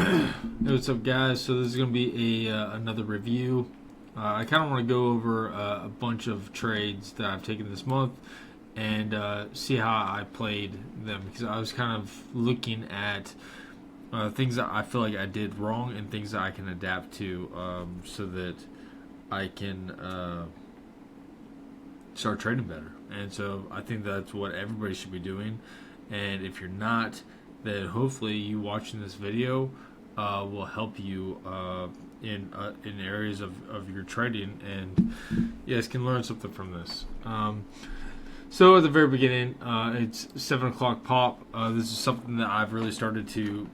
Hey, what's up, guys? So this is gonna be a another review. I kind of want to go over a bunch of trades that I've taken this month and see how I played them because I was kind of looking at things that I feel like I did wrong and things that I can adapt to so that I can start trading better. And so I think that's what everybody should be doing. And if you're not, then hopefully you watching this video will help you in areas of your trading, and you guys can learn something from this. So at the very beginning, it's 7 o'clock pop. This is something that I've really started to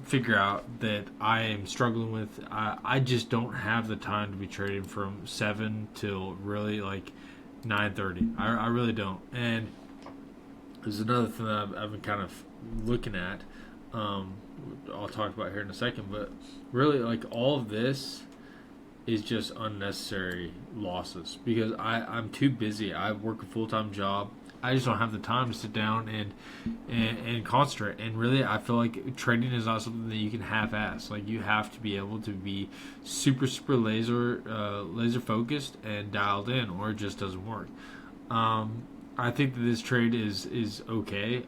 figure out that I am struggling with. I just don't have the time to be trading from 7 till really like 9:30. I really don't. And there's another thing that I've been kind of looking at. I'll talk about here in a second, but really, like, all of this is just unnecessary losses because I'm too busy. I work a full time job. I just don't have the time to sit down and concentrate. And really, I feel like trading is not something that you can half-ass. Like, you have to be able to be super laser focused and dialed in, or it just doesn't work. I think that this trade is okay.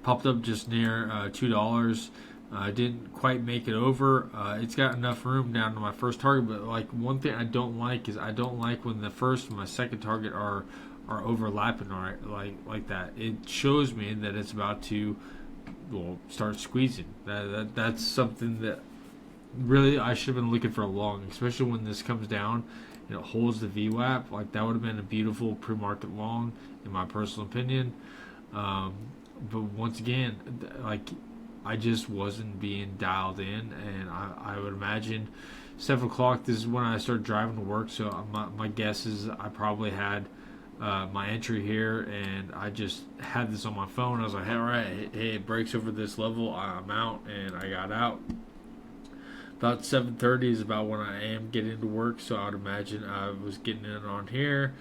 Popped up just near $2. Didn't quite make it over. It's got enough room down to my first target, but like one thing I don't like is I don't like when the first and my second target are overlapping like that. It shows me that it's about to start squeezing. That's something that really I should have been looking for long, especially when this comes down and it holds the VWAP. Like, that would have been a beautiful pre-market long, in my personal opinion. But once again, like, I just wasn't being dialed in, and I would imagine 7 o'clock. This is when I start driving to work, so my guess is I probably had my entry here, and I just had this on my phone. I was like, hey, all right, hey, it breaks over this level, I'm out, and I got out. About 7:30 is about when I am getting to work, so I would imagine I was getting in on here.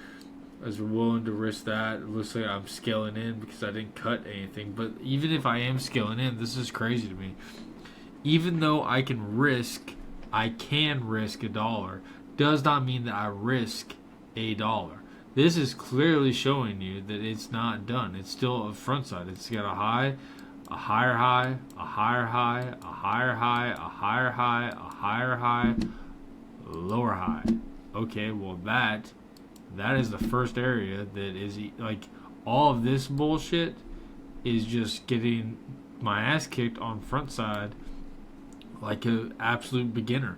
I was willing to risk that. It looks like I'm scaling in because I didn't cut anything. But even if I am scaling in, this is crazy to me. Even though I can risk $1, does not mean that I risk $1. This is clearly showing you that it's not done. It's still a front side. It's got a high, a higher high, a higher high, a higher high, a higher high, a higher high, lower high. Okay, well that is the first area that is like, all of this bullshit is just getting my ass kicked on front side like an absolute beginner.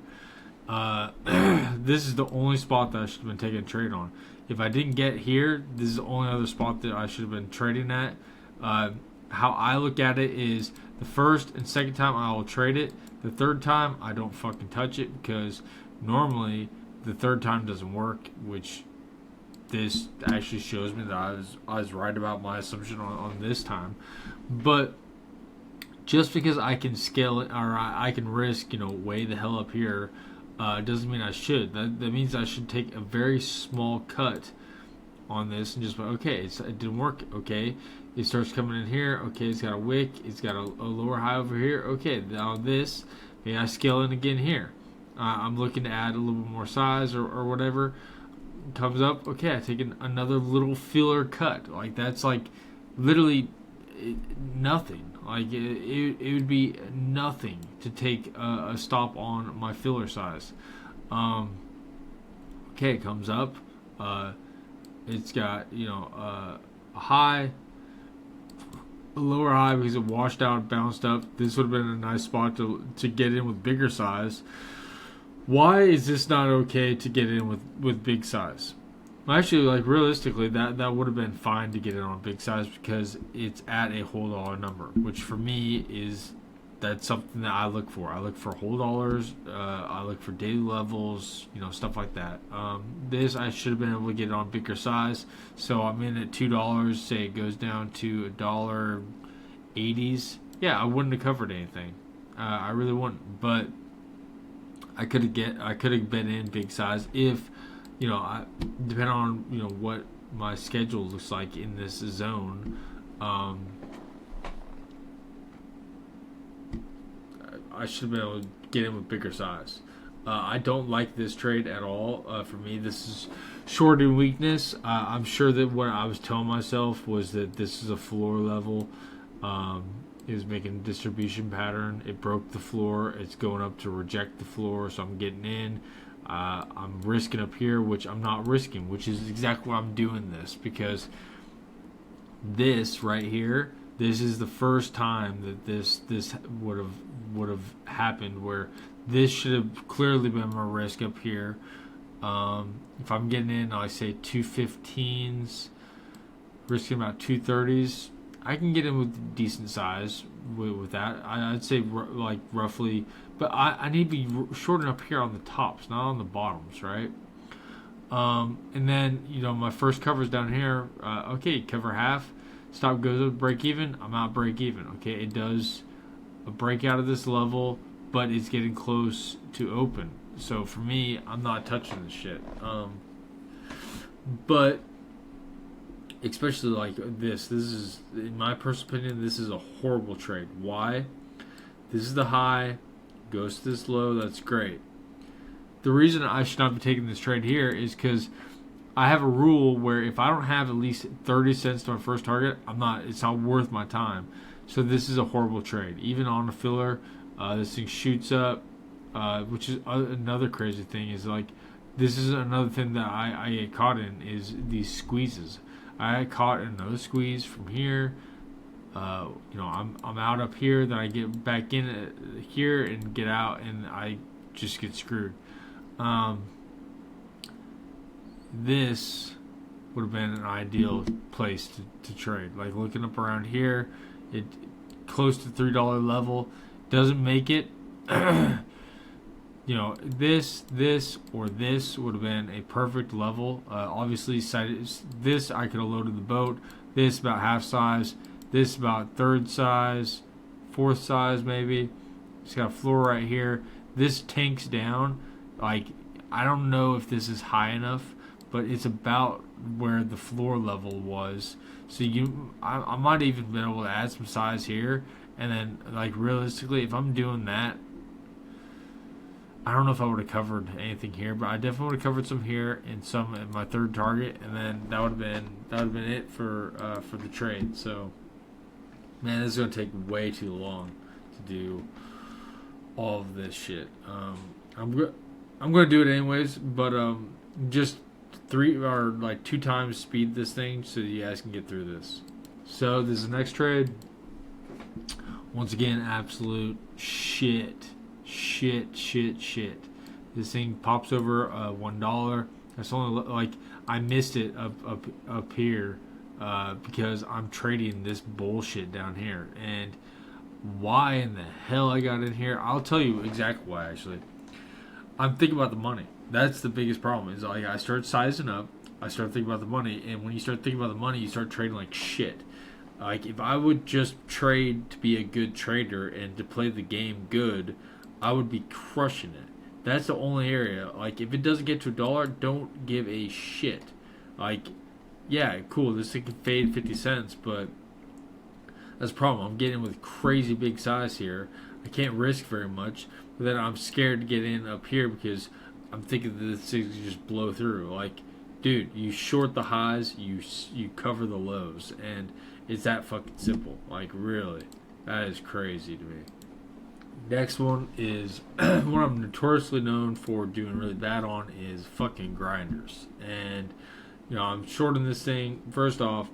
This is the only spot that I should have been taking a trade on. If I didn't get here, this is the only other spot that I should have been trading at. How I look at it is the first and second time I will trade it. The third time I don't fucking touch it because normally the third time doesn't work, which this actually shows me that I was right about my assumption on this time. But just because I can scale it, or I can risk, way the hell up here, doesn't mean I should. That means I should take a very small cut on this and just, okay, it didn't work. Okay, it starts coming in here. Okay, it's got a wick. It's got a lower high over here. Okay, now this, maybe I scale in again here. I'm looking to add a little bit more size or whatever. Comes up, okay, I take another little filler cut. Like, that's like literally nothing. Like, it would be nothing to take a stop on my filler size. Okay, it comes up. It's got a high, a lower high because it washed out, bounced up. This would have been a nice spot to get in with bigger size. Why is this not okay to get in with big size? Actually, like, realistically, that would have been fine to get in on big size because it's at a whole dollar number, which for me that's something that I look for. I look for whole dollars. I look for daily levels, stuff like that. This, I should have been able to get it on bigger size. So I'm in at $2. Say it goes down to $1.80s. Yeah, I wouldn't have covered anything. I really wouldn't. But I could have been in big size if, depending on what my schedule looks like in this zone. I should have been able to get in with bigger size. I don't like this trade at all. For me, this is short in weakness. I'm sure that what I was telling myself was that this is a floor level. It was making a distribution pattern. It broke the floor. It's going up to reject the floor, so I'm getting in. I'm risking up here, which I'm not risking, which is exactly why I'm doing this, because this right here, this is the first time that this would have happened, where this should have clearly been my risk up here. If I'm getting in, I say 215s, risking about 230s. I can get in with decent size with that. I'd say like roughly, but I need to be shorting up here on the tops, not on the bottoms, right? And then, my first cover's down here. Okay, cover half. Stop goes up, break even. I'm out break even. Okay, it does a break out of this level, but it's getting close to open. So for me, I'm not touching this shit. But especially like this is, in my personal opinion, this is a horrible trade. Why? This is the high, goes to this low. That's great. The reason I should not be taking this trade here is because I have a rule where if I don't have at least 30 cents to my first target, it's not worth my time. So this is a horrible trade. Even on a filler, this thing shoots up, which is another crazy thing. Is like, this is another thing that I get caught in, is these squeezes. I got caught in another squeeze from here. I'm out up here, then I get back in here and get out, and I just get screwed. This would have been an ideal place to trade. Like, looking up around here, it close to $3 level, doesn't make it. This or this would have been a perfect level. Obviously, this I could have loaded the boat. This about half size. This about third size, fourth size maybe. It's got a floor right here. This tanks down. Like, I don't know if this is high enough, but it's about where the floor level was. So I might even been able to add some size here, and then, like, realistically, if I'm doing that, I don't know if I would have covered anything here, but I definitely would have covered some here and some at my third target, and then that would have been it for the trade. So, man, this is gonna take way too long to do all of this shit. I'm gonna do it anyways, but just 2 times speed this thing so you guys can get through this. So this is the next trade. Once again, absolute shit. This thing pops over $1. That's only, like, I missed it up here because I'm trading this bullshit down here. And why in the hell I got in here, I'll tell you exactly why. Actually, I'm thinking about the money. That's the biggest problem. Is, like, I start sizing up, I start thinking about the money, and when you start thinking about the money, you start trading like shit. Like, if I would just trade to be a good trader and to play the game good, I would be crushing it. That's the only area. Like, if it doesn't get to $1, don't give a shit. Like, yeah, cool, this thing can fade 50 cents, but that's the problem. I'm getting with crazy big size here. I can't risk very much, but then I'm scared to get in up here because I'm thinking that this thing can just blow through. Like, dude, you short the highs, you cover the lows, and it's that fucking simple. Like, really, that is crazy to me. Next one is what I'm notoriously known for doing really bad on, is fucking grinders. And, I'm shorting this thing. First off,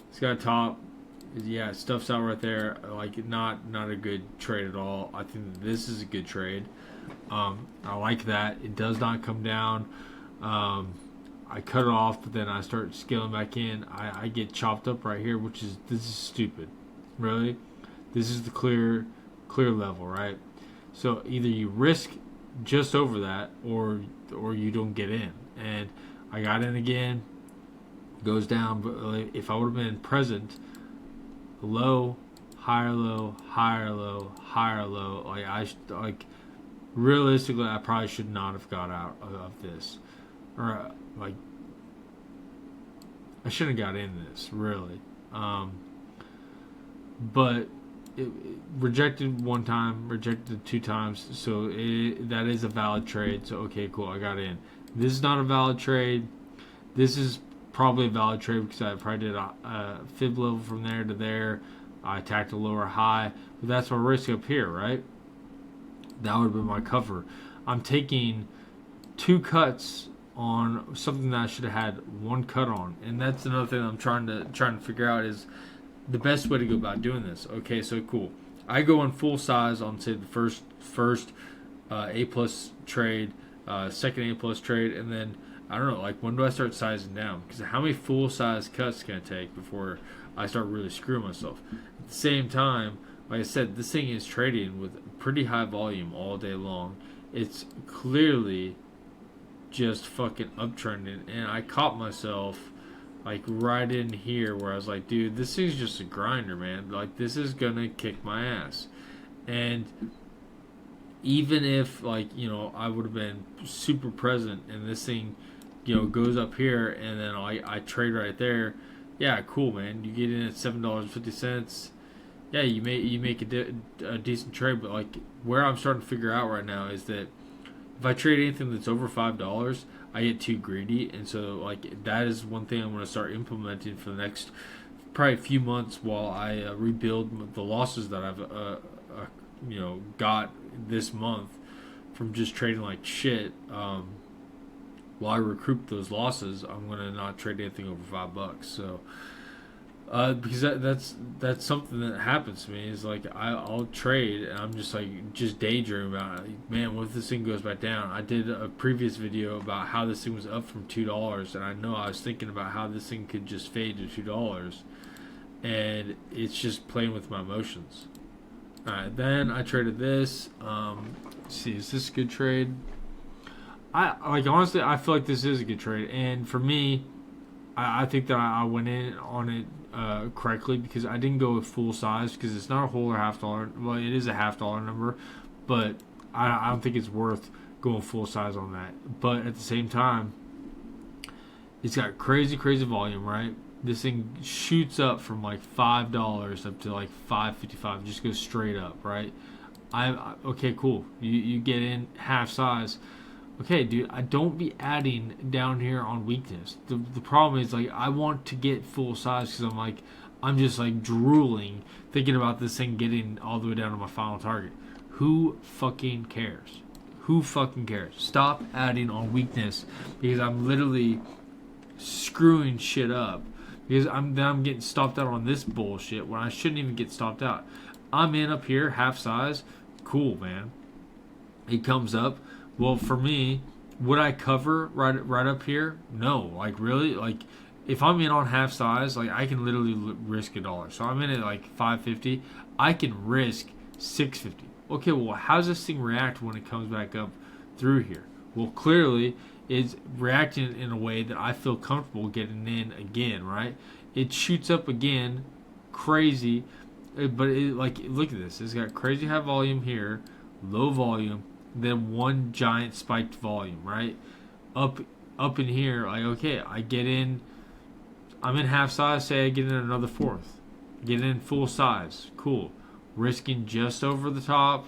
it's got a top. Yeah, stuff's out right there. Like, not a good trade at all. I think this is a good trade. I like that. It does not come down. I cut it off, but then I start scaling back in. I get chopped up right here, this is stupid. Really? This is the clear level, right? So either you risk just over that, or you don't get in. And I got in again, goes down, but if I would have been present, low, higher low, higher low, higher low, realistically, I probably should not have got out of this, or I shouldn't have got in this, really. But rejected one time, rejected 2 times, so that is a valid trade. So okay, cool, I got in. This is not a valid trade. This is probably a valid trade because I probably did a fib level from there to there. I attacked a lower high, but that's my risk up here, right? That would be my cover. I'm taking 2 cuts on something that I should have had 1 cut on, and that's another thing I'm trying to figure out is the best way to go about doing this. Okay, so cool. I go in full size on say the first A plus trade, second A plus trade, and then I don't know, like when do I start sizing down? Because how many full size cuts can I take before I start really screwing myself? At the same time, like I said, this thing is trading with pretty high volume all day long. It's clearly just fucking uptrending, and I caught myself like right in here where I was like, dude, this thing's just a grinder, man. Like this is gonna kick my ass. And even if like, I would have been super present and this thing, goes up here and then I trade right there, yeah, cool, man. You get in at $7.50. Yeah, you make a decent trade, but like where I'm starting to figure out right now is that if I trade anything that's over $5, I get too greedy, and so like that is one thing I'm going to start implementing for the next probably few months while I rebuild the losses that I've got this month from just trading like shit. While I recoup those losses, I'm going to not trade anything over $5. So. Because that's something that happens to me is like I'll trade and I'm just daydreaming about it. Man, what if this thing goes back down? I did a previous video about how this thing was up from $2, and I know I was thinking about how this thing could just fade to $2, and it's just playing with my emotions. All right, then I traded this. Let's see, is this a good trade? Honestly, I feel like this is a good trade, and for me, I think that I went in on it correctly because I didn't go with full size because it's not a whole or $half. Well, it is a $half number, but I don't think it's worth going full size on that. But at the same time, it's got crazy volume, right? This thing shoots up from like $5 up to like $5.55, just goes straight up, right? Okay, cool. You get in half size. Okay, dude, I don't be adding down here on weakness. The problem is, like, I want to get full size because I'm just, like, drooling thinking about this thing getting all the way down to my final target. Who fucking cares? Who fucking cares? Stop adding on weakness because I'm literally screwing shit up because I'm getting stopped out on this bullshit when I shouldn't even get stopped out. I'm in up here, half size. Cool, man. It comes up. Well, for me, would I cover right up here? No. Like, really? Like, if I'm in on half size, like, I can literally risk $1. So I'm in at, like, $5.50. I can risk $6.50. Okay, well, how does this thing react when it comes back up through here? Well, clearly, it's reacting in a way that I feel comfortable getting in again, right? It shoots up again, crazy. But, look at this. It's got crazy high volume here, low volume, then one giant spiked volume, right? Up in here, like, okay, I get in, I'm in half size, say I get in another fourth. Get in full size, cool. Risking just over the top.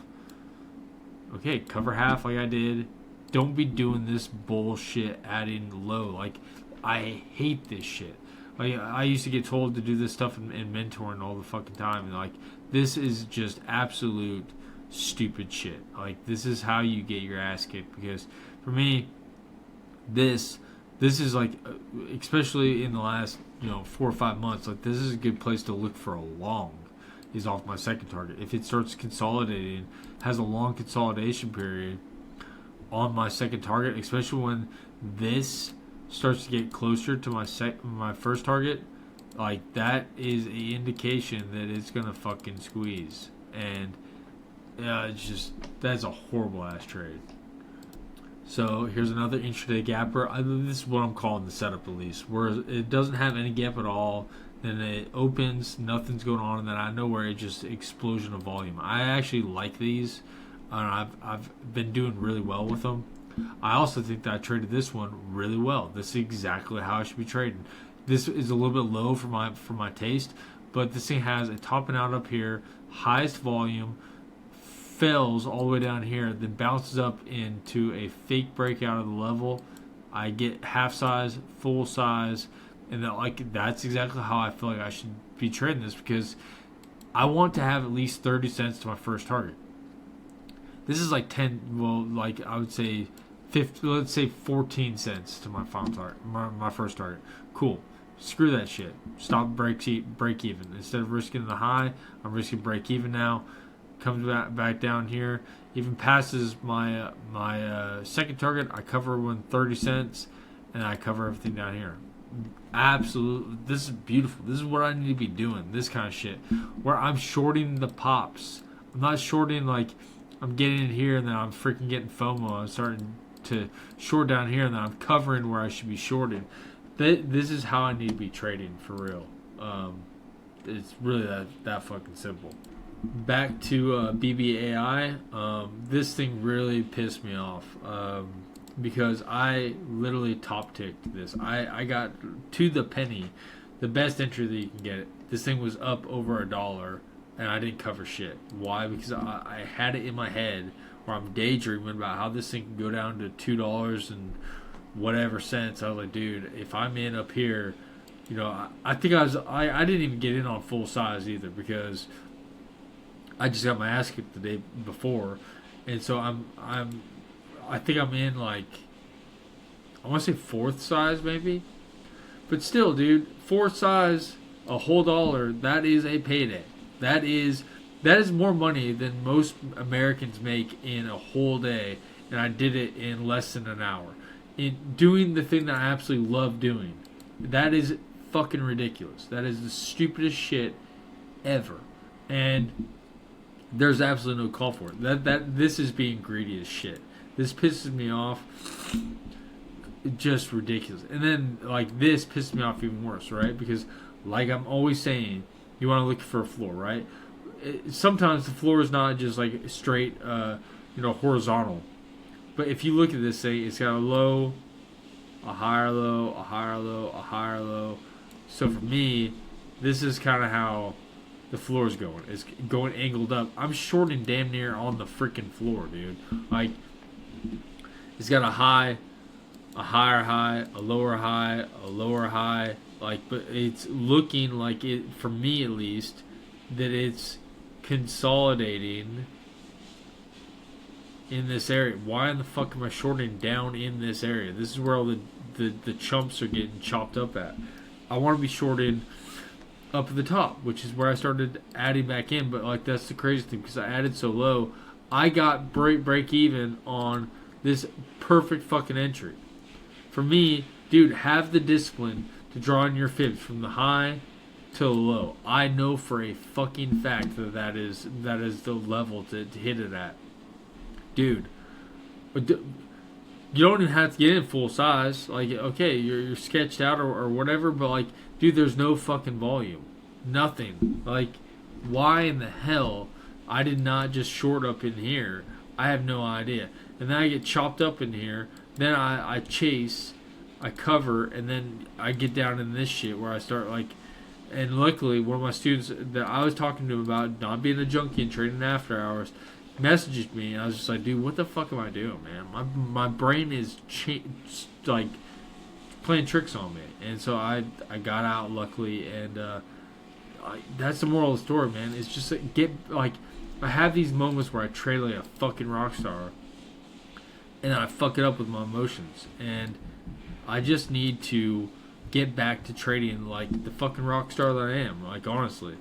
Okay, cover half like I did. Don't be doing this bullshit adding low. Like, I hate this shit. Like, I used to get told to do this stuff in mentoring all the fucking time, and like, this is just absolute stupid shit. Like, this is how you get your ass kicked, because for me, this is like, especially in the last 4 or 5 months, like, this is a good place to look for a long, is off my second target. If it starts consolidating, has a long consolidation period on my second target, especially when this starts to get closer to my first target, like, that is an indication that it's gonna fucking squeeze. And it's just, that's a horrible ass trade. So here's another intraday gapper. This is what I'm calling the setup, at least, where it doesn't have any gap at all. Then it opens, nothing's going on, and then I know where it just explosion of volume. I actually like these. I've been doing really well with them. I also think that I traded this one really well. This is exactly how I should be trading. This is a little bit low for my taste, but this thing has a topping out up here, highest volume, fails all the way down here, then bounces up into a fake breakout of the level. I get half size, full size, and that's exactly how I feel like I should be trading this, because I want to have at least 30 cents to my first target. This is like 10, well, like I would say 50, let's say 14 cents to my final target, my first target. Cool. Screw that shit. Stop break even. Instead of risking the high, I'm risking break even now. Comes back down here. Even passes my second target. I cover when 30 cents, and I cover everything down here. Absolutely, this is beautiful. This is what I need to be doing. This kind of shit, where I'm shorting the pops. I'm not shorting like I'm getting in here and then I'm freaking getting FOMO. I'm starting to short down here and then I'm covering where I should be shorting. This is how I need to be trading for real. It's really that fucking simple. Back to BBAI. This thing really pissed me off because I literally top ticked this. I got to the penny, the best entry that you can get. This thing was up over $1, and I didn't cover shit. Why? Because I had it in my head where I'm daydreaming about how this thing can go down to $2 and whatever cents. I was like, dude, if I'm in up here, you know, I think I didn't even get in on full size either because I just got my ass kicked the day before, and so I think I'm in like, I want to say fourth size maybe, but still, dude, fourth size, a whole $1, that is a payday. That is more money than most Americans make in a whole day, and I did it in less than an hour. In doing the thing that I absolutely love doing, that is fucking ridiculous. That is the stupidest shit ever, and there's absolutely no call for it. This is being greedy as shit. This pisses me off. Just ridiculous. And then like this pisses me off even worse, right? Because like I'm always saying, you want to look for a floor, right? Sometimes the floor is not just like straight, horizontal. But if you look at this thing, it's got a low, a higher low, a higher low, a higher low. So for me, this is kind of how the floor is going. It's going angled up. I'm shorting damn near on the freaking floor, dude. Like, it's got a high, a higher high, a lower high, a lower high. Like, but it's looking like it, for me at least, that it's consolidating in this area. Why in the fuck am I shorting down in this area? This is where all the chumps are getting chopped up at. I want to be shorted up at the top, which is where I started adding back in. But like, that's the crazy thing, because I added so low, I got break even on this perfect fucking entry. For me, dude, have the discipline to draw in your fibs from the high to the low. I know for a fucking fact that is the level to hit it at. Dude, you don't even have to get in full size. Like, okay, you're sketched out or whatever, but like, dude, there's no fucking volume. Nothing. Like, why in the hell I did not just short up in here, I have no idea. And then I get chopped up in here, then I chase, I cover, and then I get down in this shit where I start like, and luckily one of my students that I was talking to about not being a junkie and trading after hours messaged me, and I was just like, dude, what the fuck am I doing, man? My brain is like playing tricks on me. And so I got out luckily, and that's the moral of the story, man. It's just like, I have these moments where I trade like a fucking rock star, and then I fuck it up with my emotions, and I just need to get back to trading like the fucking rock star that I am, like, honestly.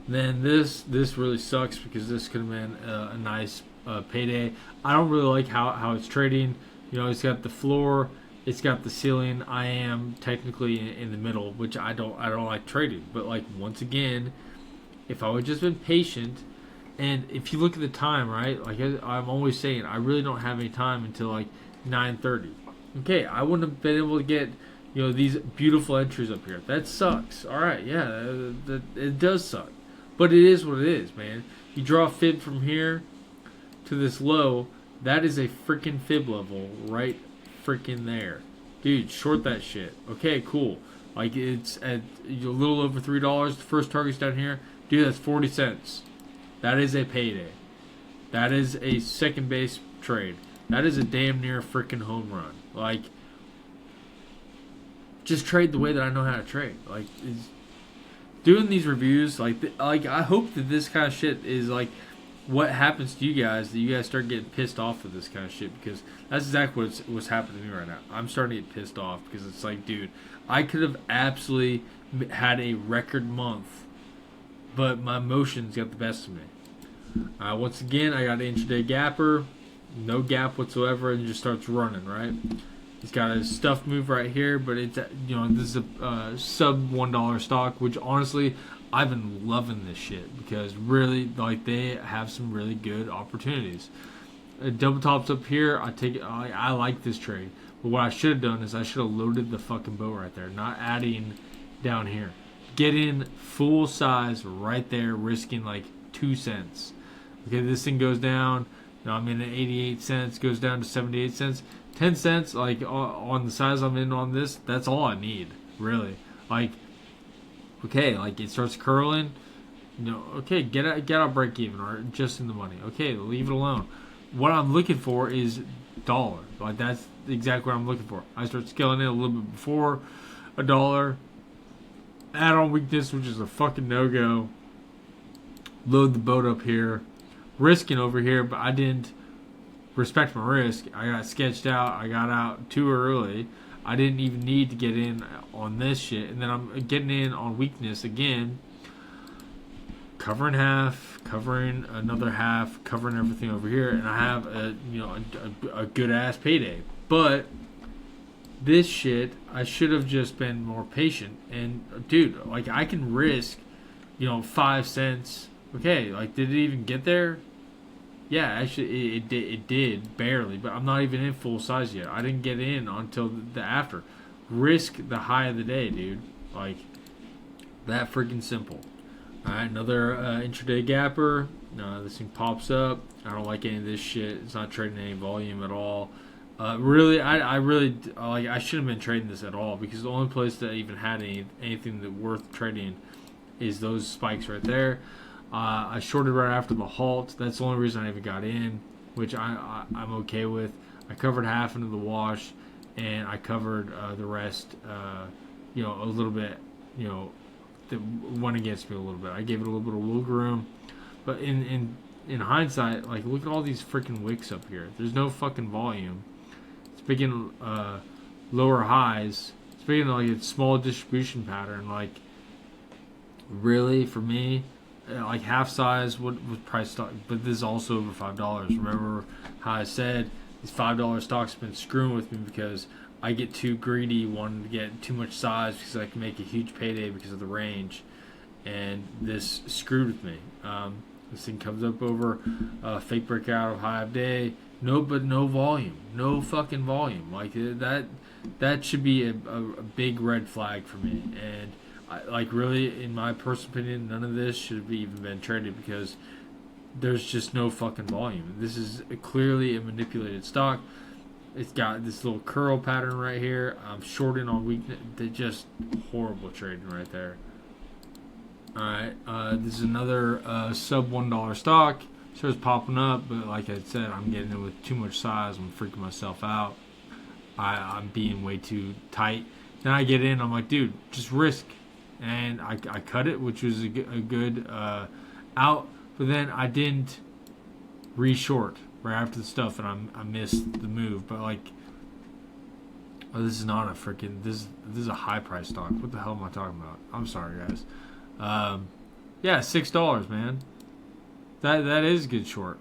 Then this really sucks, because this could have been a nice payday. I don't really like how it's trading. You know, it's got the floor, it's got the ceiling. I am technically in the middle, which I don't like trading. But like, once again, if I would just been patient, and if you look at the time, right? Like I'm always saying, I really don't have any time until like 9:30. Okay, I wouldn't have been able to get, you know, these beautiful entries up here. That sucks. All right, yeah, it does suck. But it is what it is, man. You draw a fib from here to this low, that is a freaking fib level right freaking there. Dude, short that shit. Okay, cool. Like, it's at a little over $3. The first target's down here. Dude, that's 40 cents. That is a payday. That is a second base trade. That is a damn near freaking home run. Like, just trade the way that I know how to trade. Like, doing these reviews, like I hope that this kind of shit is like what happens to you guys, that you guys start getting pissed off with this kind of shit, because that's exactly what's happening to me right now. I'm starting to get pissed off because it's like, dude, I could have absolutely had a record month, but my emotions got the best of me. Once again, I got an intraday gapper, no gap whatsoever, and just starts running, right? He's got a stuff move right here, but it's, this is a sub $1 stock, which honestly, I've been loving this shit because really, like, they have some really good opportunities. Double tops up here, I like this trade, but what I should have done is I should have loaded the fucking boat right there, not adding down here. Get in full size right there, risking like 2 cents. Okay, this thing goes down. I'm in at 88 cents, goes down to 78 cents. 10 cents, like, on the size I'm in on this, that's all I need, really. Like, okay, like, it starts curling. Okay, get out break even, or just in the money. Okay, leave it alone. What I'm looking for is dollar. Like, that's exactly what I'm looking for. I start scaling in a little bit before a dollar. Add on weakness, which is a fucking no-go. Load the boat up here. Risking over here, but I didn't respect my risk. I got sketched out. I got out too early. I didn't even need to get in on this shit. And then I'm getting in on weakness again. Covering half, covering another half, covering everything over here. And I have a good ass payday. But this shit, I should have just been more patient. And dude, like, I can risk, 5 cents. Okay, like, did it even get there? Yeah, actually, it did, barely, but I'm not even in full size yet. I didn't get in until the after. Risk the high of the day, dude. Like, that freaking simple. Alright, another intraday gapper. This thing pops up. I don't like any of this shit. It's not trading any volume at all. Really, I really, like, I shouldn't have been trading this at all, because the only place that even had anything that worth trading is those spikes right there. I shorted right after the halt. That's the only reason I even got in, which I'm okay with. I covered half into the wash, and I covered the rest, a little bit, that went against me a little bit. I gave it a little bit of wiggle room. But in hindsight, like, look at all these freaking wicks up here. There's no fucking volume. It's making lower highs. It's making like a small distribution pattern. Like, really, for me, like, half size, what was price stock, but this is also over $5. Remember how I said these $5 stocks have been screwing with me because I get too greedy, wanting to get too much size because I can make a huge payday because of the range, and this screwed with me. This thing comes up over fake breakout of high of day, no volume, no fucking volume. Like, that should be a big red flag for me. And like, really, in my personal opinion, none of this should have even been traded because there's just no fucking volume. This is clearly a manipulated stock. It's got this little curl pattern right here. I'm shorting on weakness. They're just horrible trading right there. Alright, this is another sub $1 stock. Starts popping up, but like I said, I'm getting it with too much size. I'm freaking myself out. I'm being way too tight. Then I get in. I'm like, dude, just risk. And I cut it, which was a good out. But then I didn't re-short right after the stuff, and I missed the move. But like, this is not a freaking this is a high price stock. What the hell am I talking about? I'm sorry, guys. Yeah, $6, man. That is good short.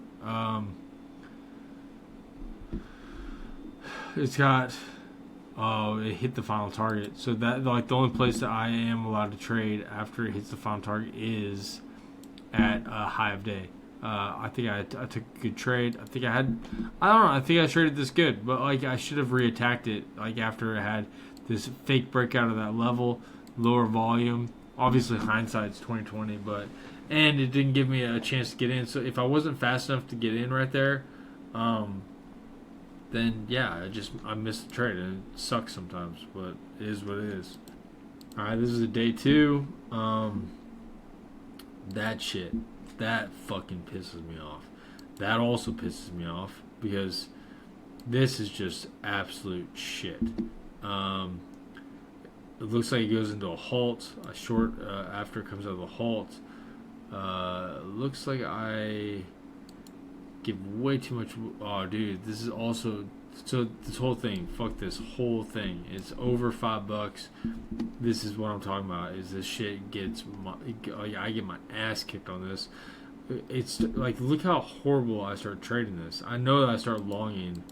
It's got. Oh, it hit the final target. So that, like, the only place that I am allowed to trade after it hits the final target is at high of day. I think I took a good trade. I think I don't know. I think I traded this good, but like, I should have reattacked it like after it had this fake breakout of that level, lower volume. Obviously, hindsight's 2020, and it didn't give me a chance to get in. So if I wasn't fast enough to get in right there, then yeah, I missed the trade, and it sucks sometimes, but it is what it is. All right, this is a day 2. That shit, that fucking pisses me off. That also pisses me off because this is just absolute shit. It looks like it goes into a halt, a short after it comes out of the halt. Looks like I give way too much. Oh, dude, this is also so. This whole thing, fuck this whole thing. It's over $5. This is what I'm talking about. Is this shit gets I get my ass kicked on this. It's like, look how horrible I start trading this. I know that I start longing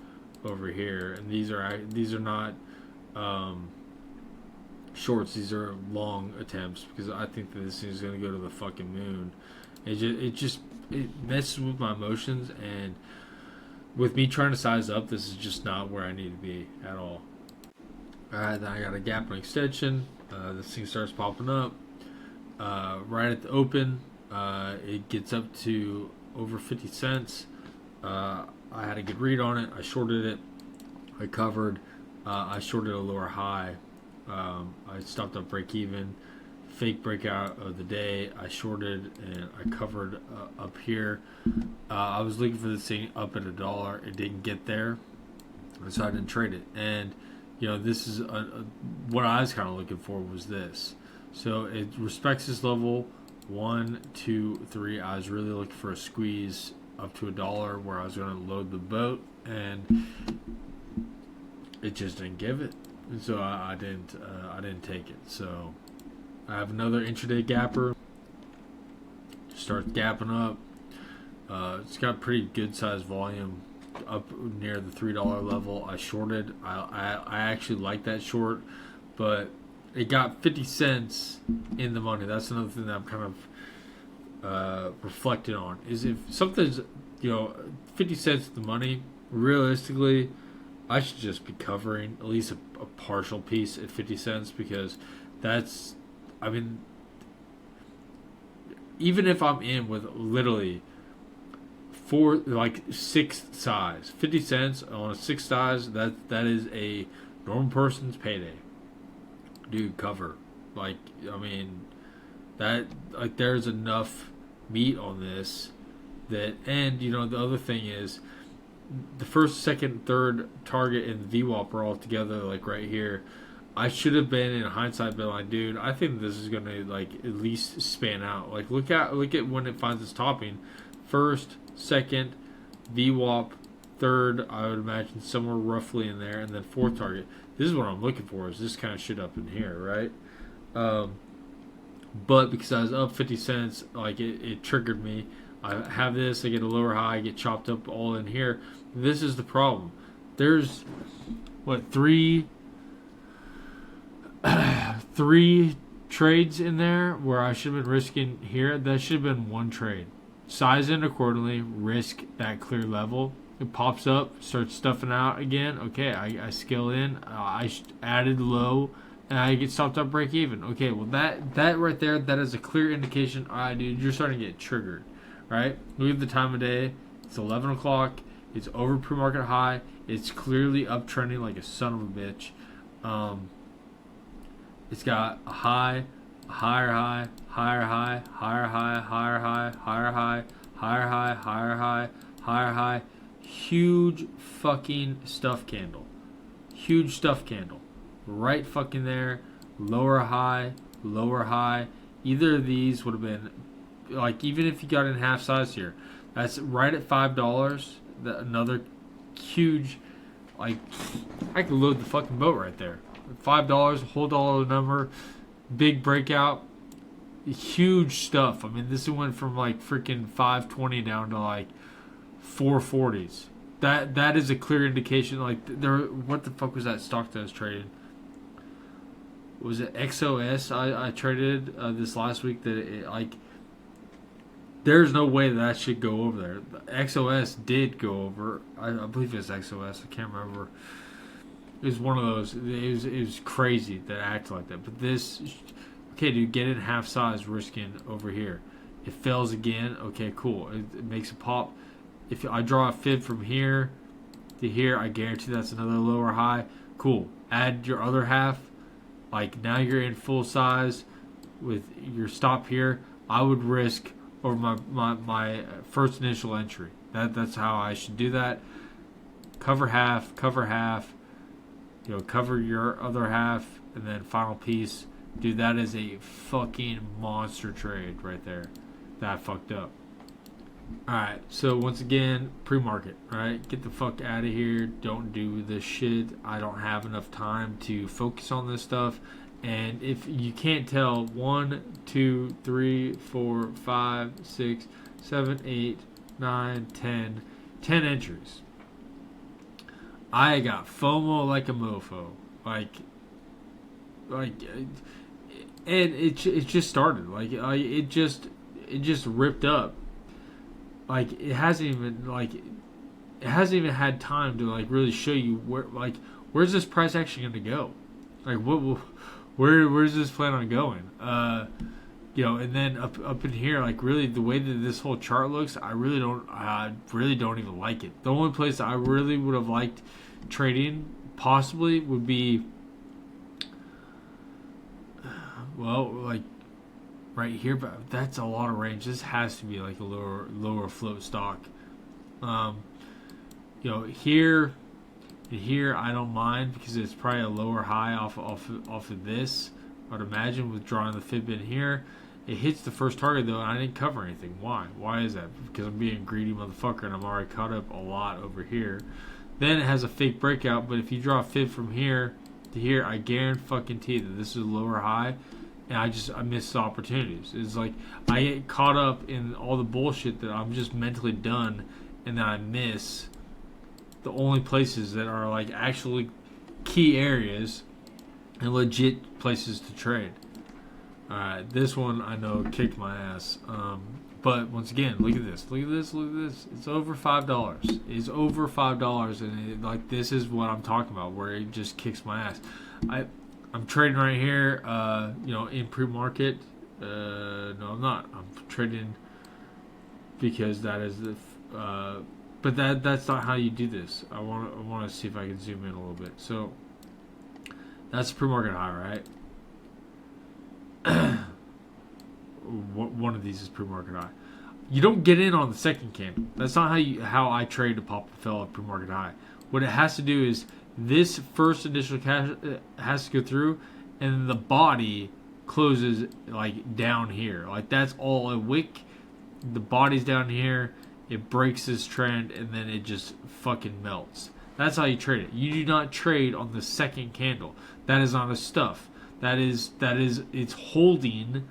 over here, and these are not shorts. These are long attempts because I think that this thing is going to go to the fucking moon. It messes with my emotions, and with me trying to size up, this is just not where I need to be at all. Alright, then I got a gap and extension. This thing starts popping up. Right at the open, it gets up to over 50 cents. I had a good read on it. I shorted it. I covered. I shorted a lower high. I stopped up break even. Fake breakout of the day. I shorted and I covered up here. I was looking for this thing up at $1. It didn't get there, so I didn't trade it. And this is what I was kind of looking for was this. So it respects this level 1, 2, 3. I was really looking for a squeeze up to $1 where I was going to load the boat, and it just didn't give it. And so I didn't take it. So I have another intraday gapper. Starts gapping up. It's got pretty good size volume up near the $3 level. I shorted. I actually like that short, but it got 50 cents in the money. That's another thing that I'm kind of reflecting on. Is if something's 50 cents in the money, realistically, I should just be covering at least a partial piece at 50 cents because that's, I mean, even if I'm in with literally six size, 50 cents on a 6 size, that is a normal person's payday. Dude, cover. Like, I mean, that, like, there's enough meat on this that, and the other thing is, the first, second, third target and VWAP are all together, like right here. I should have been, in hindsight, been like, dude, I think this is gonna like at least span out. Like, look at when it finds its topping. First, second, VWAP, third, I would imagine somewhere roughly in there, and then fourth target. This is what I'm looking for, is this kind of shit up in here, right? But because I was up 50 cents, like it triggered me. I have this, I get a lower high, I get chopped up all in here. This is the problem. There's three trades in there where I should have been risking here. That should have been one trade. Size in accordingly, risk that clear level. It pops up, starts stuffing out again. Okay, I scale in. I added low, and I get stopped up break even. Okay, well that right there, that is a clear indication. All right, dude, you're starting to get triggered. Right? Look at the time of day. It's 11 o'clock. It's over pre-market high. It's clearly uptrending like a son of a bitch. It's got a high, a higher high, higher high, higher high, higher high, higher high, higher high, higher high, higher high. Huge fucking stuff candle. Huge stuff candle. Right fucking there. Lower high, lower high. Either of these would have been, like, even if you got in half size here, that's right at $5. Another huge, like, I could load the fucking boat right there. $5, whole dollar number, big breakout, huge stuff. I mean, this went from like freaking 520 down to like 440s. That is a clear indication. Like, what the fuck was that stock that I was trading? Was it XOS? I traded this last week that it, like, there's no way that should go over there. XOS did go over. I believe it's XOS. I can't remember. It was one of those. It was crazy that it acted like that. But this, okay, dude, get in half size, risking over here. It fails again. Okay, cool. It makes a pop. If I draw a fib from here to here, I guarantee that's another lower high. Cool. Add your other half. Like, now you're in full size with your stop here. I would risk over my first initial entry. That's how I should do that. Cover half, cover your other half, and then final piece. Dude, that is a fucking monster trade right there. That fucked up. Alright, so once again, pre-market, right? Get the fuck out of here. Don't do this shit. I don't have enough time to focus on this stuff. And if you can't tell, 1, 2, 3, 4, 5, 6, 7, 8, 9, 10 entries. I got FOMO like a mofo. And it just started. It just ripped up. It hasn't even had time to really show you where's this price actually going to go. Where's this plan on going? And then up in here, really the way that this whole chart looks, I really don't even like it. The only place I really would have liked trading possibly would be right here, but that's a lot of range. This has to be a lower float stock. Here I don't mind because it's probably a lower high off of this. I'd imagine with drawing the fib in here. It hits the first target though, and I didn't cover anything. Why? Why is that? Because I'm being a greedy motherfucker and I'm already caught up a lot over here. Then it has a fake breakout, but if you draw a fib from here to here, I guarantee that this is a lower high, and I miss opportunities. It's I get caught up in all the bullshit that I'm just mentally done, and then I miss the only places that are actually key areas and legit places to trade. Alright, this one I know kicked my ass. But once again, look at this. It's over $5. It's over $5, and this is what I'm talking about, where it just kicks my ass. I'm trading right here, in pre-market. No, I'm not. I'm trading because that is the. But that's not how you do this. I want to see if I can zoom in a little bit. So that's pre-market high, right? One of these is pre-market high. You don't get in on the second candle. That's not how I trade to pop a fell at pre-market high. What it has to do is this first initial cash has to go through, and then the body closes down here. That's all a wick. The body's down here. It breaks this trend, and then it just fucking melts. That's how you trade it. You do not trade on the second candle. That is not a stuff. That is it's holding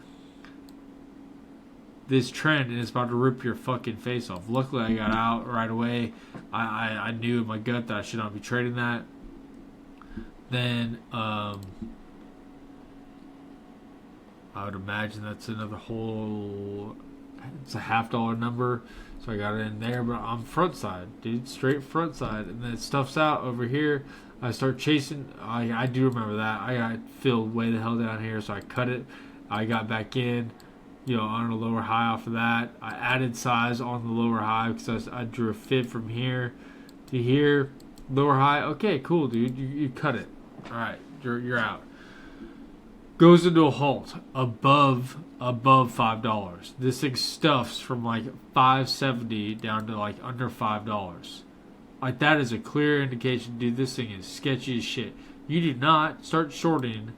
this trend, and it's about to rip your fucking face off. Luckily, I got out right away. I knew in my gut that I should not be trading that. Then I would imagine that's another whole. It's a $50 number, so I got it in there. But I'm front side, dude, straight front side, and then it stuffs out over here. I start chasing. I do remember that. I got filled way the hell down here, so I cut it. I got back in. On a lower high off of that. I added size on the lower high because I drew a fib from here to here. Lower high. Okay, cool, dude. You cut it. All right, you're out. Goes into a halt above $5. This thing stuffs from $5.70 down to under $5. That is a clear indication, dude. This thing is sketchy as shit. You do not start shorting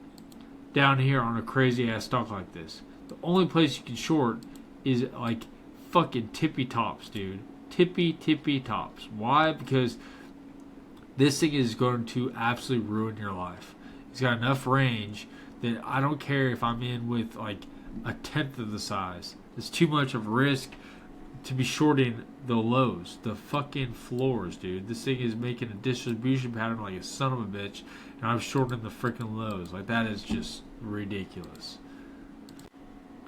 down here on a crazy ass stock like this. The only place you can short is fucking tippy tops, dude. Tippy tops. Why? Because this thing is going to absolutely ruin your life. It's got enough range that I don't care if I'm in with a tenth of the size. It's too much of risk to be shorting the lows, the fucking floors, dude. This thing is making a distribution pattern like a son of a bitch, and I'm shorting the freaking lows. That is just ridiculous.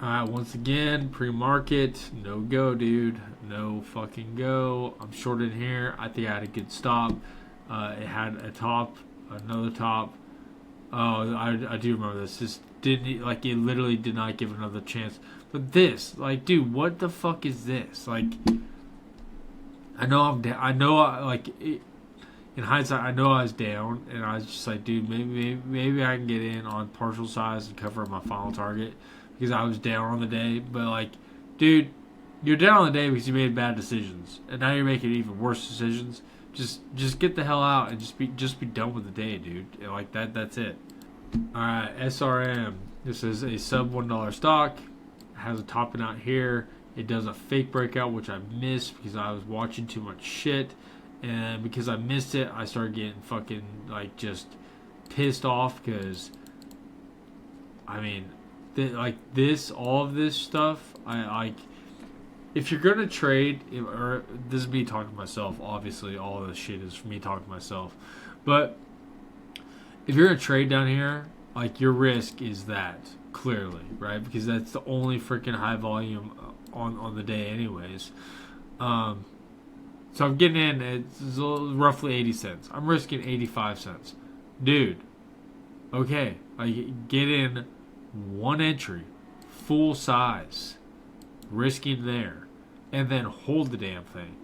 Alright, once again, pre-market, no go, dude. No fucking go. I'm short in here. I think I had a good stop. It had a top, another top. Oh, I do remember this. This didn't, it literally did not give another chance. But this, dude, what the fuck is this? I know I'm down. I know, in hindsight, I know I was down, and I was just dude, maybe I can get in on partial size and cover my final target. Because I was down on the day, but dude, You're down on the day because you made bad decisions, and now you're making even worse decisions. Just get the hell out and just be done with the day, dude. Like that. That's it. All right, SRM. This is a sub $1 stock. It has a topping out here. It does a fake breakout, which I missed because I was watching too much shit, and because I missed it, I started getting fucking like just pissed off because I mean, like this, all of this stuff, I like. If you're gonna trade, or this is me talking to myself. Obviously, all of this shit is for me talking to myself. But if you're gonna trade down here, like your risk is that clearly, right? Because that's the only freaking high volume on the day, anyways. So I'm getting in. It's roughly 80 cents. I'm risking 85 cents, dude. Okay, I get in one entry, full size, risking there. And then hold the damn thing.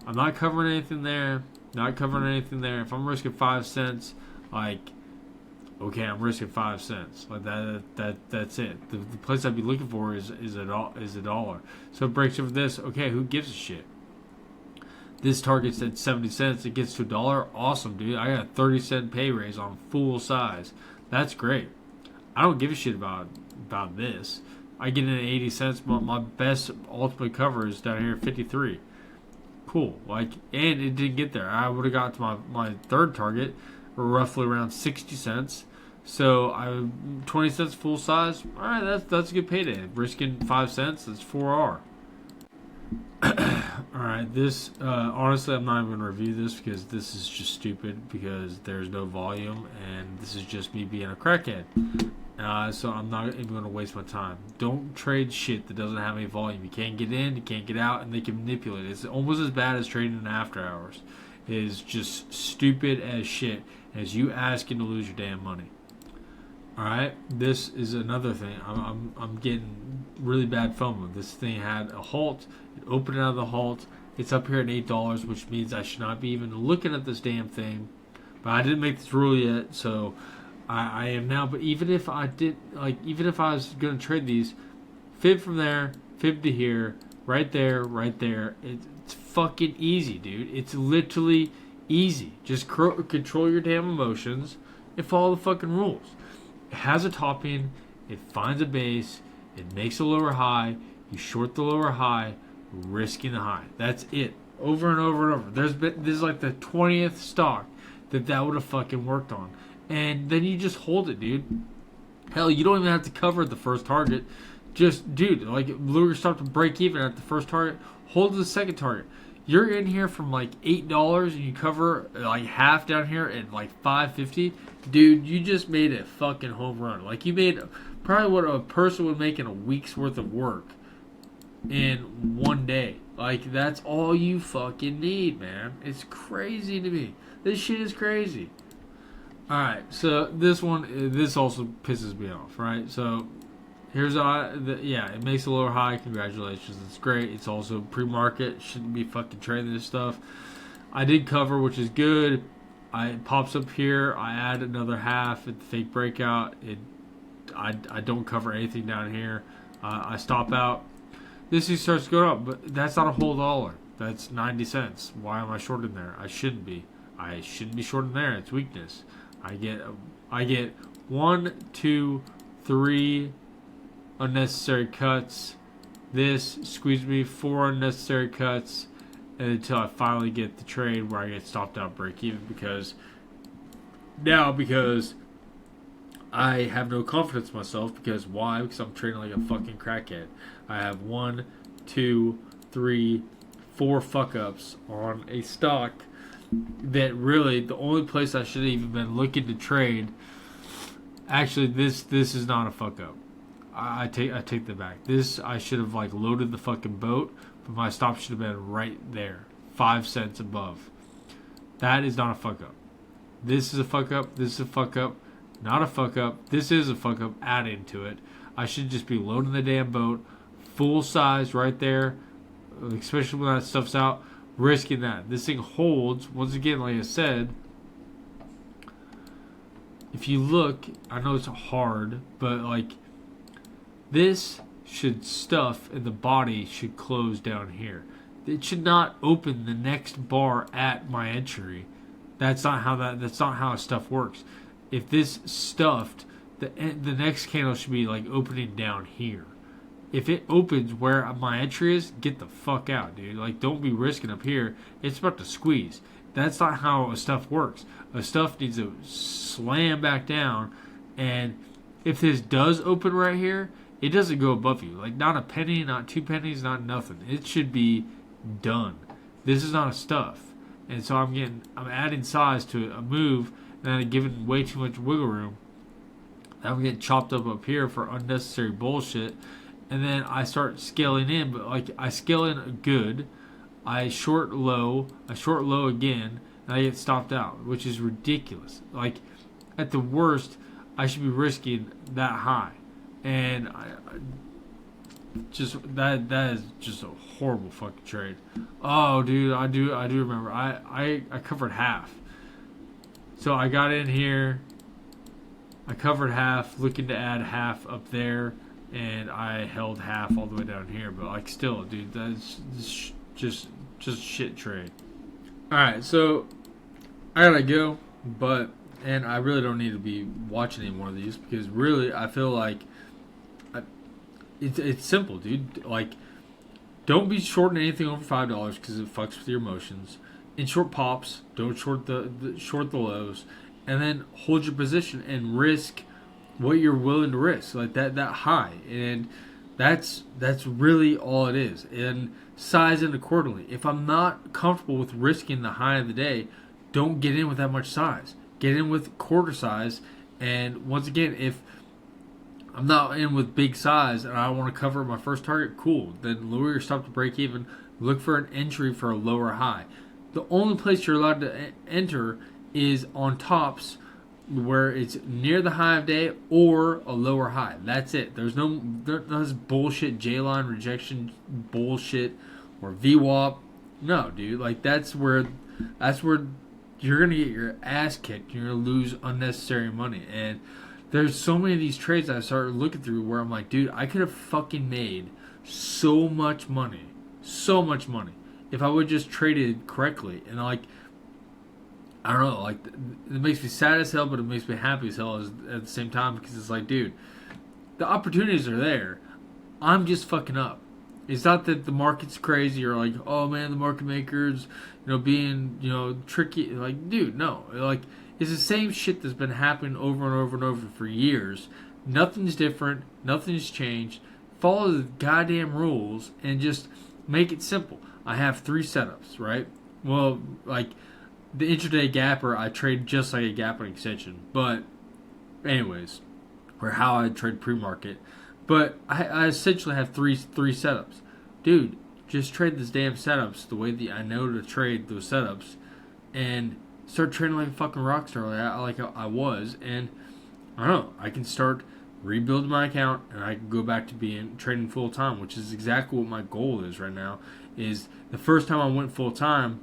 I'm not covering anything there. Not covering anything there. If I'm risking 5 cents, like, okay, I'm risking 5 cents. Like that's it. The place I'd be looking for is a dollar. So it breaks over this. Okay, who gives a shit? This target's at 70 cents. It gets to $1. Awesome, dude. I got a 30-cent pay raise on full size. That's great. I don't give a shit about this. I get in at 80 cents, but my best ultimate cover is down here at 53. Cool. Like, and it didn't get there. I would have got to my third target, roughly around 60 cents. So I 20 cents full size. All right, that's a good payday. Risking 5 cents, that's 4R. All right, this honestly, I'm not even gonna review this because this is just stupid because there's no volume and this is just me being a crackhead. So I'm not even going to waste my time. Don't trade shit that doesn't have any volume. You can't get in, you can't get out, and they can manipulate it. It's almost as bad as trading in after hours. It is just stupid as shit as you asking to lose your damn money. All right, this is another thing. I'm getting really bad FOMO. This thing had a halt. It opened out of the halt. It's up here at $8, which means I should not be even looking at this damn thing. But I didn't make this rule yet, so I am now. But even if I did, like, even if I was going to trade these, fib from there, fib to here, right there, right there. It's fucking easy, dude. It's literally easy. Just control your damn emotions and follow the fucking rules. It has a topping. It finds a base. It makes a lower high. You short the lower high, risking the high. That's it. Over and over and over. This is like the 20th stock that would have fucking worked on. And then you just hold it, dude. Hell, you don't even have to cover the first target. Just, dude, like, Luger stopped to break even at the first target. Hold the second target. You're in here from like $8 and you cover like half down here at like $5.50. Dude, you just made a fucking home run. Like, you made probably what a person would make in a week's worth of work in one day. Like, that's all you fucking need, man. It's crazy to me. This shit is crazy. Alright, so this also pisses me off, right? So, here's it makes a lower high. Congratulations, it's great. It's also pre-market. Shouldn't be fucking trading this stuff. I did cover, which is good. It pops up here. I add another half at the fake breakout. I don't cover anything down here. I stop out. This thing starts going up, but that's not a whole dollar. That's 90 cents. Why am I shorting there? I shouldn't be. I shouldn't be shorting there. It's weakness. I get 1, 2, 3 unnecessary cuts. This squeezed me 4 unnecessary cuts, and until I finally get the trade where I get stopped out break even because I have no confidence in myself. Because why? Because I'm trading like a fucking crackhead. I have 1, 2, 3, 4 fuck ups on a stock that really the only place I should have even been looking to trade. Actually, this is not a fuck up. I take that back. This, I should have like loaded the fucking boat, but my stop should have been right there, 5 cents above. That is not a fuck up. This is a fuck up. This is a fuck up. Not a fuck up. This is a fuck up. Adding to it, I should just be loading the damn boat, full size right there, especially when that stuff's out. Risking that. This thing holds. Once again, like I said, if you look, I know it's hard, but like this should stuff and the body should close down here. It should not open the next bar at my entry. That's not how stuff works. If this stuffed, the next candle should be like opening down here. If it opens where my entry is, get the fuck out, dude. Like, don't be risking up here. It's about to squeeze. That's not how a stuff works. A stuff needs to slam back down, and if this does open right here, it doesn't go above you. Like, not a penny, not 2 pennies, not nothing. It should be done. This is not a stuff. And so I'm adding size to a move, and I'm giving way too much wiggle room. I'm getting chopped up here for unnecessary bullshit. And then I start scaling in, but like I scale in good, I short low again, and I get stopped out, which is ridiculous. Like, at the worst, I should be risking that high, and that is just a horrible fucking trade. Oh, dude, I do remember. I covered half, so I got in here. I covered half, looking to add half up there. And I held half all the way down here, but like still, dude, that's just shit trade. All right, so I gotta go, and I really don't need to be watching any more of these because really I feel like it's simple, dude. Like, don't be shorting anything over $5 because it fucks with your emotions. In short pops, don't short the lows, and then hold your position and risk what you're willing to risk, like that high, and that's really all it is. And size it accordingly. If I'm not comfortable with risking the high of the day, don't get in with that much size. Get in with quarter size. And once again, if I'm not in with big size and I want to cover my first target, cool. Then lower your stop to break even. Look for an entry for a lower high. The only place you're allowed to enter is on tops, where it's near the high of day or a lower high. That's it. There's this bullshit J-line rejection bullshit or VWAP. No, dude. Like, that's where you're gonna get your ass kicked. You're gonna lose unnecessary money. And there's so many of these trades I started looking through where I'm like, dude, I could have fucking made so much money if I would just traded correctly. And like, I don't know, like, it makes me sad as hell, but it makes me happy as hell at the same time, because it's like, dude, the opportunities are there. I'm just fucking up. It's not that the market's crazy or like, oh man, the market makers, being, tricky. Like, dude, no. Like, it's the same shit that's been happening over and over and over for years. Nothing's different. Nothing's changed. Follow the goddamn rules and just make it simple. I have 3 setups, right? Well, like, the intraday gapper, I trade just like a gap extension. But anyways, or how I trade pre-market. But I essentially have three setups. Dude, just trade these damn setups the way that I know to trade those setups, and start trading like a fucking rock star like I was. And I don't know, I can start rebuilding my account, and I can go back to trading full time, which is exactly what my goal is right now. Is the first time I went full time,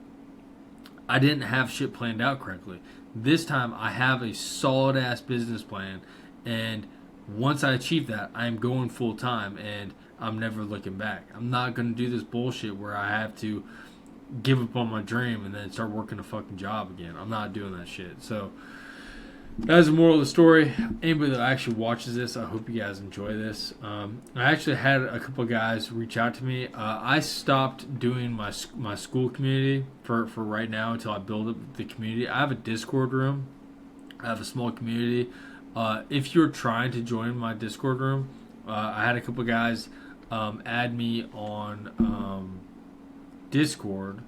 I didn't have shit planned out correctly. This time I have a solid ass business plan, and once I achieve that, I am going full time, and I'm never looking back. I'm not going to do this bullshit where I have to give up on my dream and then start working a fucking job again. I'm not doing that shit. So that's the moral of the story. Anybody that actually watches this, I hope you guys enjoy this. I actually had a couple of guys reach out to me. I stopped doing my school community for right now until I build up the community. I have a Discord room. I have a small community. If you're trying to join my Discord room, I had a couple of guys add me on Discord.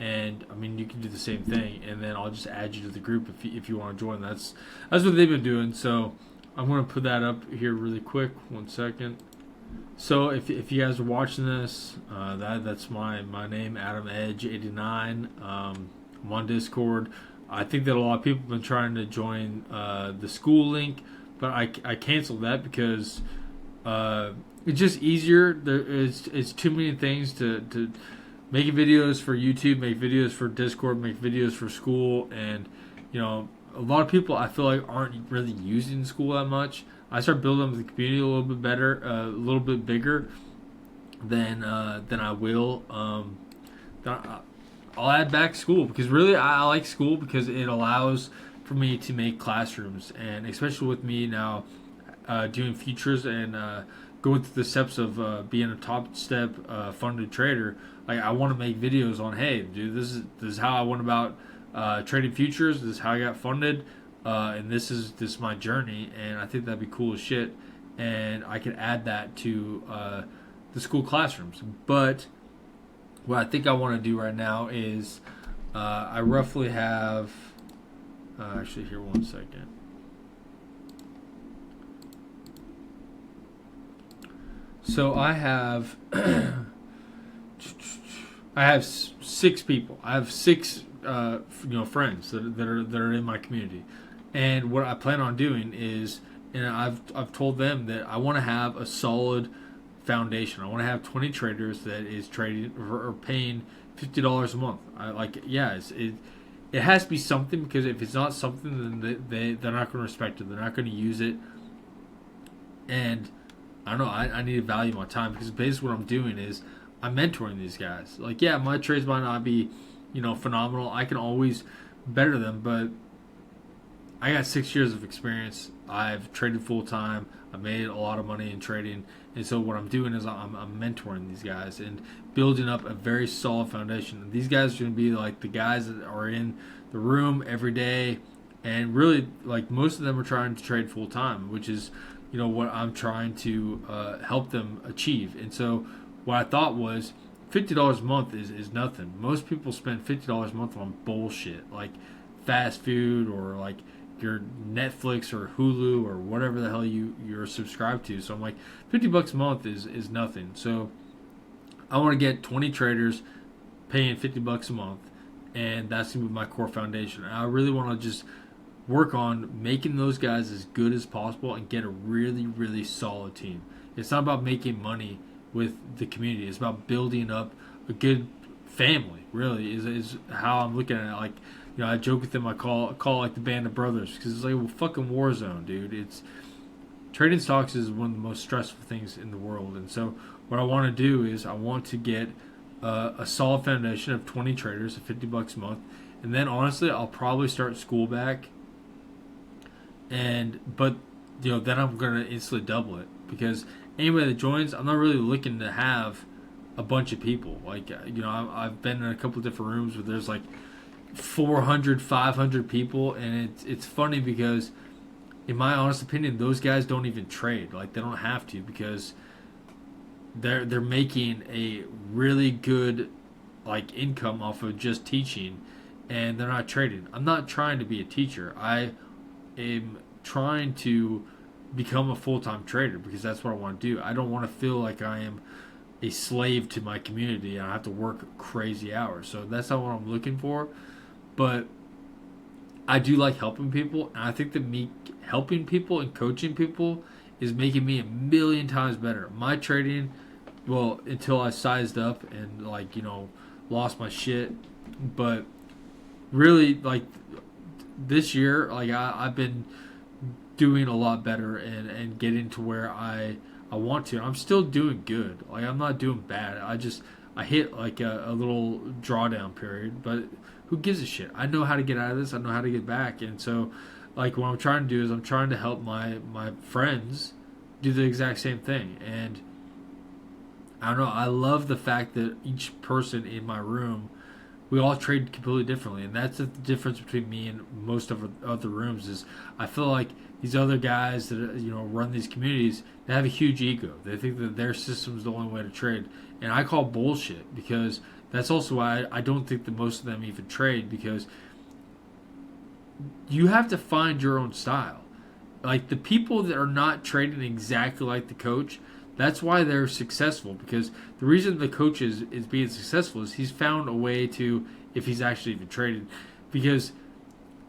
And I mean, you can do the same thing, and then I'll just add you to the group if you want to join. That's what they've been doing. So I'm going to put that up here really quick. 1 second. So if you guys are watching this, that's my name, Adam Edge 89. I'm on Discord. I think that a lot of people have been trying to join the school link, but I canceled that because it's just easier. It's too many things to making videos for YouTube, make videos for Discord, make videos for school, and a lot of people I feel like aren't really using school that much. I start building up the community a little bit better, a little bit bigger, then I will. I'll add back school, because really I like school because it allows for me to make classrooms, and especially with me now doing futures and going through the steps of being a top step funded trader. Like, I want to make videos on, hey, dude, this is how I went about trading futures. This is how I got funded, and this is my journey. And I think that'd be cool as shit. And I could add that to the school classrooms. But what I think I want to do right now is I roughly have actually, here, one second. So I have I have 6 people. I have 6 friends that are in my community, and what I plan on doing is, and I've told them that I want to have a solid foundation. I want to have 20 traders that is trading or paying $50 a month. It has to be something, because if it's not something, then they're not going to respect it. They're not going to use it, and I don't know. I need to value my time, because basically what I'm doing is I'm mentoring these guys. Like, yeah, my trades might not be, phenomenal. I can always better them, but I got 6 years of experience. I've traded full time. I made a lot of money in trading, and so what I'm doing is I'm mentoring these guys and building up a very solid foundation. And these guys are going to be like the guys that are in the room every day, and really, like, most of them are trying to trade full time, which is what I'm trying to help them achieve. And so what I thought was $50 a month is nothing. Most people spend $50 a month on bullshit, like fast food, or like your Netflix or Hulu or whatever the hell you're subscribed to. So I'm like, $50 a month is nothing. So I want to get 20 traders paying $50 a month, and that's going to be my core foundation. And I really want to just work on making those guys as good as possible and get a really, really solid team. It's not about making money with the community. It's about building up a good family, really, is how I'm looking at it. Like, I joke with them, I call like the band of brothers, because it's like a fucking war zone, dude. It's trading stocks is one of the most stressful things in the world. And so what I want to do is I want to get a solid foundation of 20 traders at $50 a month. And then, honestly, I'll probably start school back. But then I'm gonna instantly double it, because anybody that joins, I'm not really looking to have a bunch of people. Like, I've been in a couple of different rooms where there's like 400, 500 people, and it's funny because, in my honest opinion, those guys don't even trade. Like, they don't have to, because they're making a really good like income off of just teaching, and they're not trading. I'm not trying to be a teacher. I am trying to become a full-time trader, because that's what I want to do. I don't want to feel like I am a slave to my community and I have to work crazy hours. So that's not what I'm looking for. But I do like helping people, and I think that me helping people and coaching people is making me a million times better. My trading, well, until I sized up and lost my shit, but really, like, this year, like, I've been doing a lot better and getting to where I want to. I'm still doing good. Like, I'm not doing bad. I hit like a little drawdown period, but who gives a shit? I know how to get out of this. I know how to get back. And so, like, what I'm trying to do is I'm trying to help my friends do the exact same thing. And I don't know, I love the fact that each person in my room, we all trade completely differently. And that's the difference between me and most of the other rooms, is I feel like these other guys that run these communities, they have a huge ego. They think that their system is the only way to trade. And I call bullshit, because that's also why I don't think that most of them even trade, because you have to find your own style. Like, the people that are not trading exactly like the coach, that's why they're successful, because the reason the coach is being successful is he's found a way to, if he's actually even traded, because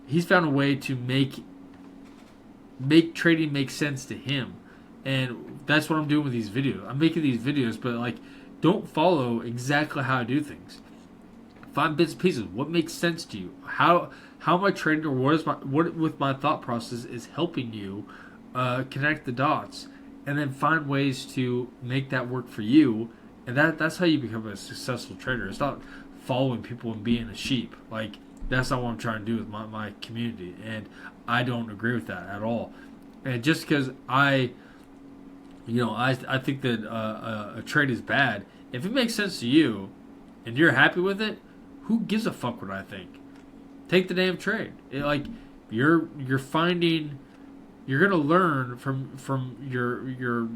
he's found a way to make trading make sense to him. And that's what I'm doing with these videos. I'm making these videos, but, like, don't follow exactly how I do things. Find bits and pieces. What makes sense to you? How am I trading, or what with my thought process is helping you connect the dots, and then find ways to make that work for you. And that's how you become a successful trader. It's not following people and being a sheep. Like, that's not what I'm trying to do with my community. And I don't agree with that at all. And just because I think that a trade is bad, if it makes sense to you and you're happy with it, who gives a fuck what I think? Take the damn trade. You're finding, you're gonna learn from your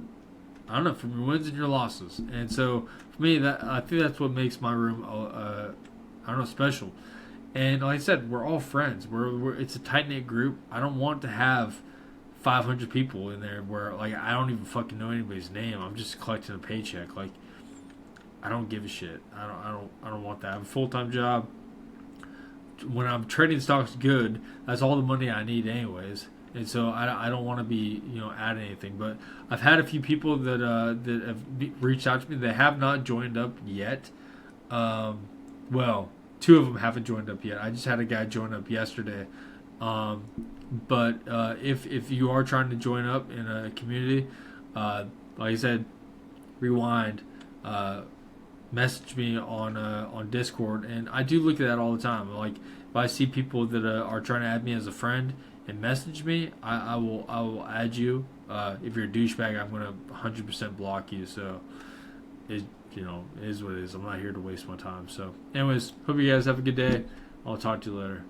I don't know, from your wins and your losses. And so for me, that I think that's what makes my room I don't know, special. And like I said, we're all friends. It's a tight knit group. I don't want to have 500 people in there where like I don't even fucking know anybody's name. I'm just collecting a paycheck. Like, I don't give a shit. I don't want that. I have a full-time job. When I'm trading stocks good, that's all the money I need anyways. And so I don't want to be, adding anything. But I've had a few people that have reached out to me. They have not joined up yet. Well, two of them haven't joined up yet. I just had a guy join up yesterday. But if you are trying to join up in a community, like I said, rewind. Message me on Discord, and I do look at that all the time. Like, if I see people that are trying to add me as a friend and message me, I will add you. If you're a douchebag, I'm gonna 100% block you. So it is what it is. I'm not here to waste my time. So anyways, hope you guys have a good day. I'll talk to you later.